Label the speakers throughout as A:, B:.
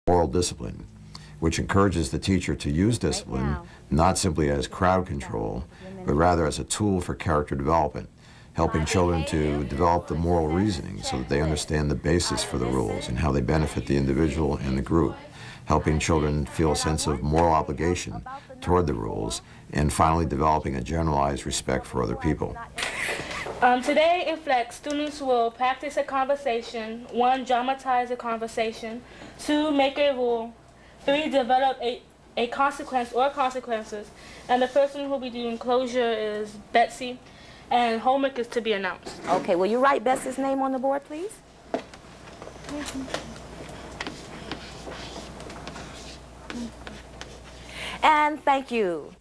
A: moral discipline, which encourages the teacher to use discipline not simply as crowd control, but rather as a tool for character development, helping children to develop the moral reasoning so that they understand the basis for the rules and how they benefit the individual and the group, helping children feel a sense of moral obligation toward the rules, and finally developing a generalized respect for other people.
B: Today in Flex, students will practice a conversation, 1, dramatize a conversation, 2, make a rule, 3, develop a consequence or consequences, and the person who will be doing closure is Betsy, and homework is to be announced.
C: Okay, will you write Betsy's name on the board, please? And thank you.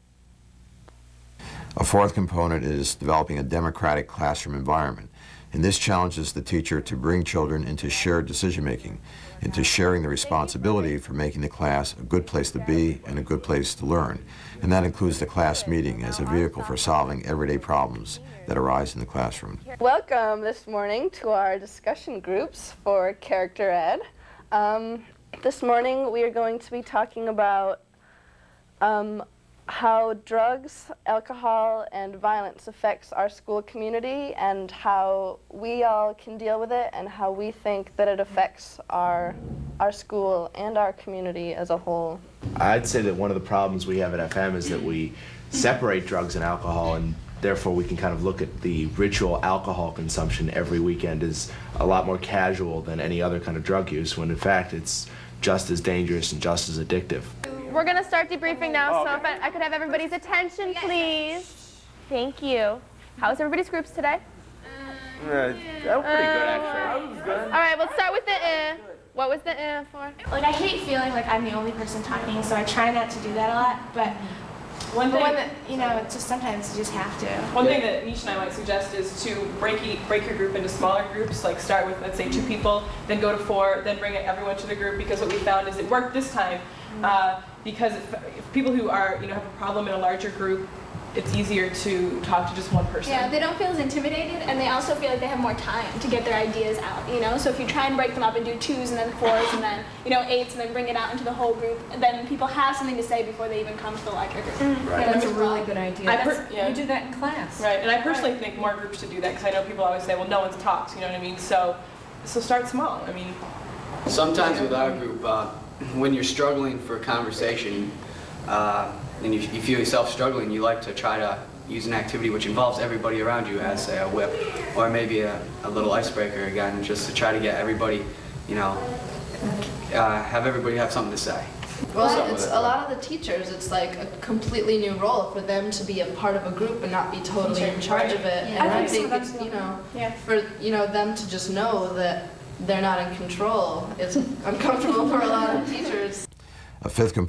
A: A fourth component is developing a democratic classroom environment, and this challenges the teacher to bring children into shared decision-making, into sharing the responsibility for making the class a good place to be and a good place to learn, and that includes the class meeting as a vehicle for solving everyday problems that arise in the classroom.
D: Welcome this morning to our discussion groups for Character Ed. This morning we are going to be talking about how drugs, alcohol, and violence affects our school community and how we all can deal with it and how we think that it affects our school and our community as a whole.
E: I'd say that one of the problems we have at FM is that we separate drugs and alcohol, and therefore we can kind of look at the ritual alcohol consumption every weekend as a lot more casual than any other kind of drug use, when in fact it's just as dangerous and just as addictive.
F: We're going to start debriefing now, so if I could have everybody's attention, please. Thank you. How was everybody's groups today?
E: That was pretty good, actually.
F: All right, we'll start with the What was the for?
G: Like, I hate feeling like I'm the only person talking, so I try not to do that a lot, but
H: One thing,
G: it's just sometimes you just have to.
H: One thing that Nish and I might suggest is to break your group into smaller groups, like start with, let's say, 2 people, then go to 4, then bring everyone to the group, because what we found is it worked this time, because if people who are, have a problem in a larger group, it's easier to talk to just one person.
G: Yeah, they don't feel as intimidated, and they also feel like they have more time to get their ideas out, So if you try and break them up and do 2s and then 4s and then, 8s and then bring it out into the whole group, then people have something to say before they even come to the larger group.
E: Right.
I: That's a really good idea. You do that in class.
H: Right, and I personally think more groups should do that, because I know people always say, well, no one's talks, you know what I mean? So start small,
J: Sometimes with our group, when you're struggling for a conversation, and you feel yourself struggling, you like to try to use an activity which involves everybody around you, as say a whip, or maybe a little icebreaker again, just to try to get everybody, have everybody have something to say.
K: Well, it's a lot of the teachers, it's like a completely new role for them to be a part of a group and not be totally in charge of it.
G: Yeah.
K: And I think it's, for, them to just know that they're not in control, it's uncomfortable for a lot of teachers.
A: A fifth component